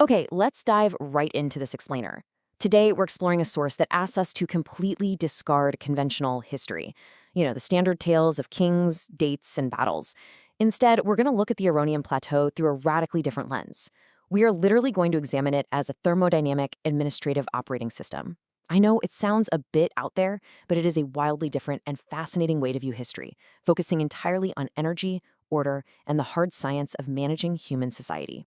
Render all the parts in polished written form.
Okay, let's dive right into this explainer. Today, we're exploring a source that asks us to completely discard conventional history. The standard tales of kings, dates, and battles. Instead, we're going to look at the Iranian Plateau through a radically different lens. We are literally going to examine it as a thermodynamic administrative operating system. I know it sounds a bit out there, but it is a wildly different and fascinating way to view history, focusing entirely on energy, order, and the hard science of managing human society.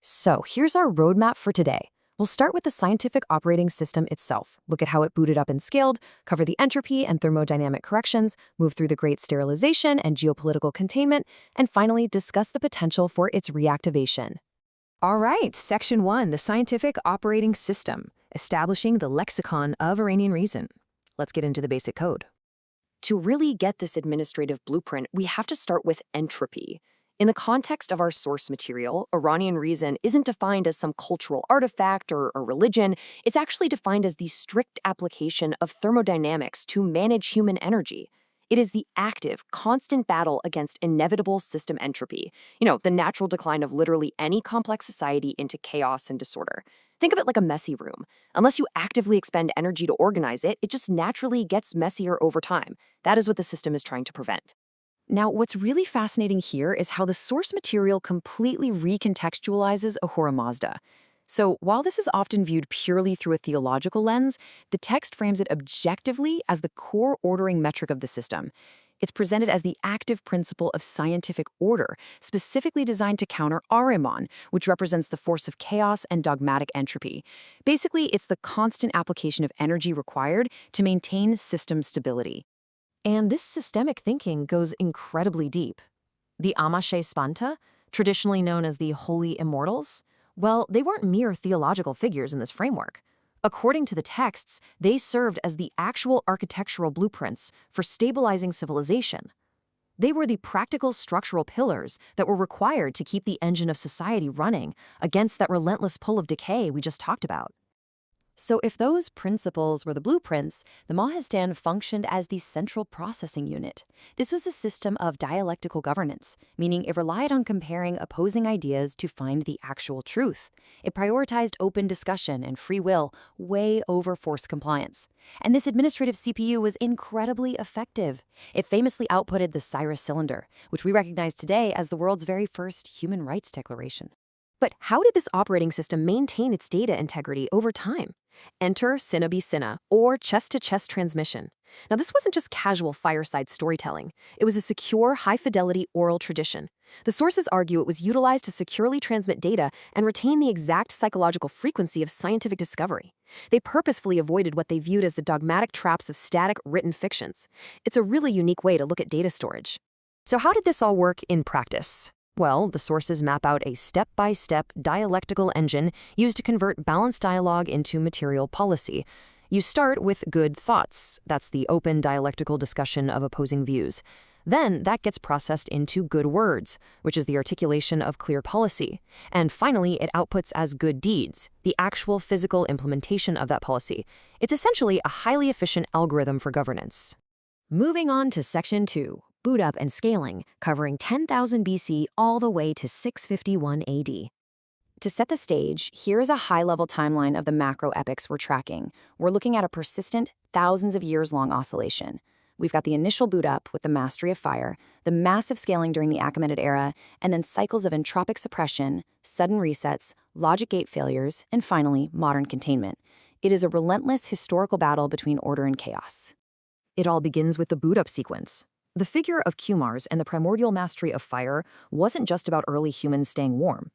So here's our roadmap for today. We'll start with the scientific operating system itself, look at how it booted up and scaled, cover the entropy and thermodynamic corrections, move through the great sterilization and geopolitical containment, and finally discuss the potential for its reactivation. All right, Section 1, the scientific operating system, establishing the lexicon of Iranian reason. Let's get into the basic code. To really get this administrative blueprint, we have to start with entropy. In the context of our source material, Iranian reason isn't defined as some cultural artifact or religion. It's actually defined as the strict application of thermodynamics to manage human energy. It is the active, constant battle against inevitable system entropy, the natural decline of literally any complex society into chaos and disorder. Think of it like a messy room. Unless you actively expend energy to organize it, it just naturally gets messier over time. That is what the system is trying to prevent. Now, what's really fascinating here is how the source material completely recontextualizes Ahura Mazda. So while this is often viewed purely through a theological lens, the text frames it objectively as the core ordering metric of the system. It's presented as the active principle of scientific order, specifically designed to counter Ahriman, which represents the force of chaos and dogmatic entropy. Basically, it's the constant application of energy required to maintain system stability. And this systemic thinking goes incredibly deep. The Amashe Spanta, traditionally known as the Holy Immortals, well, they weren't mere theological figures in this framework. According to the texts, they served as the actual architectural blueprints for stabilizing civilization. They were the practical structural pillars that were required to keep the engine of society running against that relentless pull of decay we just talked about. So if those principles were the blueprints, the Mahistan functioned as the central processing unit. This was a system of dialectical governance, meaning it relied on comparing opposing ideas to find the actual truth. It prioritized open discussion and free will way over forced compliance. And this administrative CPU was incredibly effective. It famously outputted the Cyrus cylinder, which we recognize today as the world's very first human rights declaration. But how did this operating system maintain its data integrity over time? Enter Cinna-B-Cinna, or chest-to-chest transmission. Now, this wasn't just casual fireside storytelling. It was a secure, high-fidelity oral tradition. The sources argue it was utilized to securely transmit data and retain the exact psychological frequency of scientific discovery. They purposefully avoided what they viewed as the dogmatic traps of static, written fictions. It's a really unique way to look at data storage. So how did this all work in practice? Well, the sources map out a step-by-step dialectical engine used to convert balanced dialogue into material policy. You start with good thoughts. That's the open dialectical discussion of opposing views. Then that gets processed into good words, which is the articulation of clear policy. And finally, it outputs as good deeds, the actual physical implementation of that policy. It's essentially a highly efficient algorithm for governance. Moving on to Section 2. Boot up and scaling, covering 10,000 BC all the way to 651 AD. To set the stage, here is a high-level timeline of the macro epochs we're tracking. We're looking at a persistent, thousands of years-long oscillation. We've got the initial boot up with the mastery of fire, the massive scaling during the Achaemenid era, and then cycles of entropic suppression, sudden resets, logic gate failures, and finally, modern containment. It is a relentless historical battle between order and chaos. It all begins with the boot up sequence. The figure of Kumars and the primordial mastery of fire wasn't just about early humans staying warm.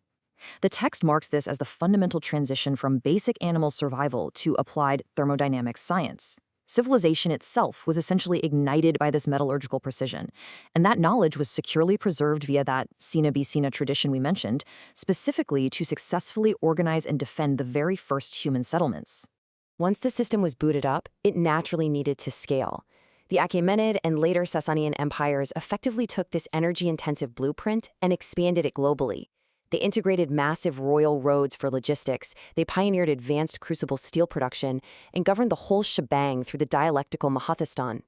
The text marks this as the fundamental transition from basic animal survival to applied thermodynamic science. Civilization itself was essentially ignited by this metallurgical precision, and that knowledge was securely preserved via that Cinna-B-Cinna tradition we mentioned, specifically to successfully organize and defend the very first human settlements. Once the system was booted up, it naturally needed to scale. The Achaemenid and later Sasanian empires effectively took this energy-intensive blueprint and expanded it globally. They integrated massive royal roads for logistics, they pioneered advanced crucible steel production, and governed the whole shebang through the dialectical Mahathistan.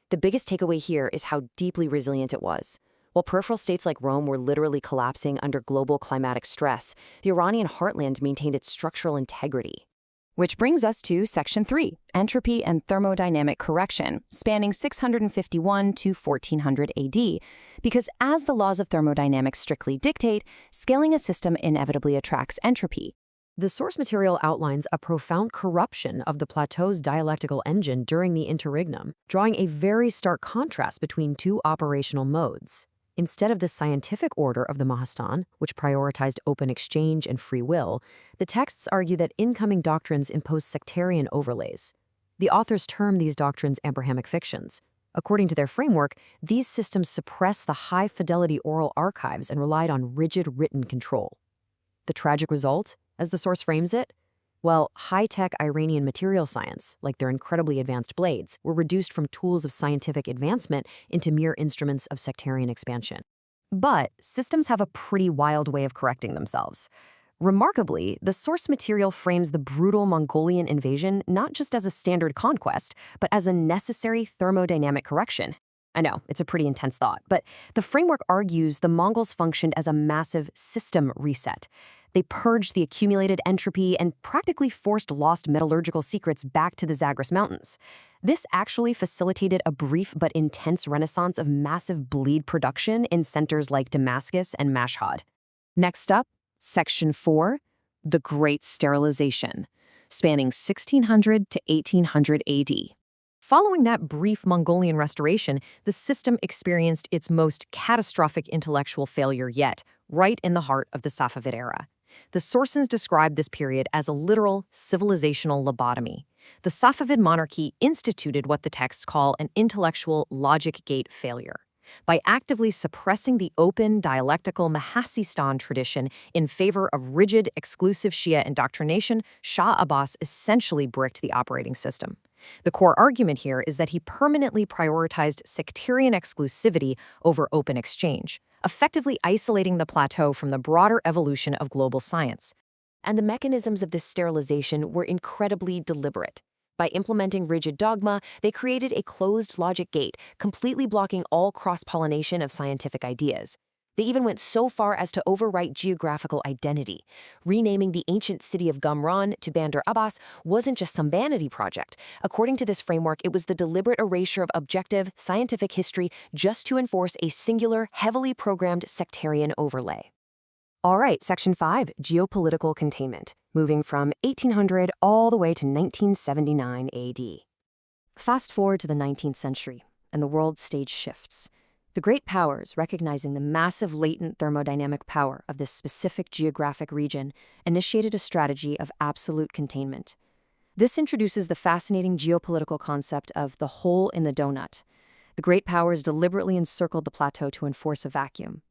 The biggest takeaway here is how deeply resilient it was. While peripheral states like Rome were literally collapsing under global climatic stress, the Iranian heartland maintained its structural integrity. Which brings us to Section 3, Entropy and Thermodynamic Correction, spanning 651 to 1400 AD, because as the laws of thermodynamics strictly dictate, scaling a system inevitably attracts entropy. The source material outlines a profound corruption of the plateau's dialectical engine during the interregnum, drawing a very stark contrast between two operational modes. Instead of the scientific order of the Mahastan, which prioritized open exchange and free will, the texts argue that incoming doctrines impose sectarian overlays. The authors term these doctrines Abrahamic fictions. According to their framework, these systems suppress the high-fidelity oral archives and relied on rigid written control. The tragic result, as the source frames it? Well, high-tech Iranian material science, like their incredibly advanced blades, were reduced from tools of scientific advancement into mere instruments of sectarian expansion. But systems have a pretty wild way of correcting themselves. Remarkably, the source material frames the brutal Mongolian invasion not just as a standard conquest, but as a necessary thermodynamic correction. I know, it's a pretty intense thought, but the framework argues the Mongols functioned as a massive system reset. They purged the accumulated entropy and practically forced lost metallurgical secrets back to the Zagros Mountains. This actually facilitated a brief but intense renaissance of massive bleed production in centers like Damascus and Mashhad. Next up, Section 4, the Great Sterilization, spanning 1600 to 1800 AD. Following that brief Mongolian restoration, the system experienced its most catastrophic intellectual failure yet, right in the heart of the Safavid era. The sources describe this period as a literal civilizational lobotomy. The Safavid monarchy instituted what the texts call an intellectual logic gate failure. By actively suppressing the open, dialectical Mahasistan tradition in favor of rigid, exclusive Shia indoctrination, Shah Abbas essentially bricked the operating system. The core argument here is that he permanently prioritized sectarian exclusivity over open exchange, effectively isolating the plateau from the broader evolution of global science. And the mechanisms of this sterilization were incredibly deliberate. By implementing rigid dogma, they created a closed logic gate, completely blocking all cross-pollination of scientific ideas. They even went so far as to overwrite geographical identity. Renaming the ancient city of Qumran to Bandar Abbas wasn't just some vanity project. According to this framework, it was the deliberate erasure of objective, scientific history just to enforce a singular, heavily programmed sectarian overlay. All right, Section 5, Geopolitical Containment, moving from 1800 all the way to 1979 AD. Fast forward to the 19th century, and the world stage shifts. The great powers, recognizing the massive latent thermodynamic power of this specific geographic region, initiated a strategy of absolute containment. This introduces the fascinating geopolitical concept of the hole in the donut. The great powers deliberately encircled the plateau to enforce a vacuum.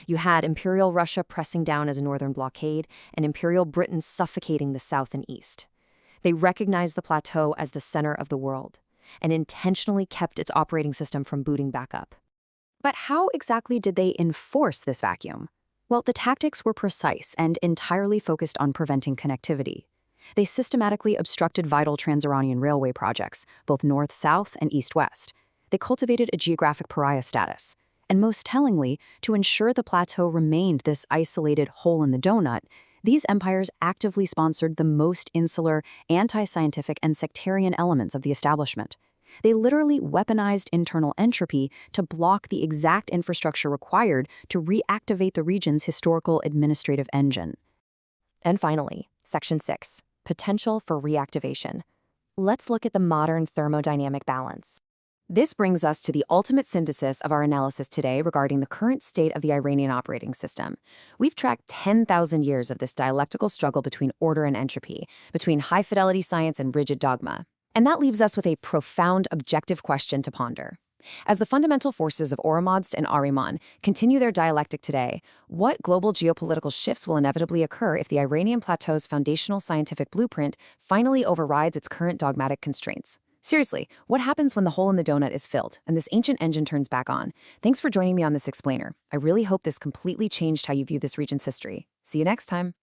You had Imperial Russia pressing down as a northern blockade, and Imperial Britain suffocating the south and east. They recognized the plateau as the center of the world, and intentionally kept its operating system from booting back up. But how exactly did they enforce this vacuum? Well, the tactics were precise and entirely focused on preventing connectivity. They systematically obstructed vital trans-Iranian railway projects, both north-south and east-west. They cultivated a geographic pariah status. And most tellingly, to ensure the plateau remained this isolated hole in the donut, these empires actively sponsored the most insular, anti-scientific, and sectarian elements of the establishment. They literally weaponized internal entropy to block the exact infrastructure required to reactivate the region's historical administrative engine. And finally, Section 6, Potential for Reactivation. Let's look at the modern thermodynamic balance. This brings us to the ultimate synthesis of our analysis today regarding the current state of the Iranian operating system. We've tracked 10,000 years of this dialectical struggle between order and entropy, between high-fidelity science and rigid dogma. And that leaves us with a profound objective question to ponder. As the fundamental forces of Oromazd and Ahriman continue their dialectic today, what global geopolitical shifts will inevitably occur if the Iranian Plateau's foundational scientific blueprint finally overrides its current dogmatic constraints? Seriously, what happens when the hole in the donut is filled and this ancient engine turns back on? Thanks for joining me on this explainer. I really hope this completely changed how you view this region's history. See you next time.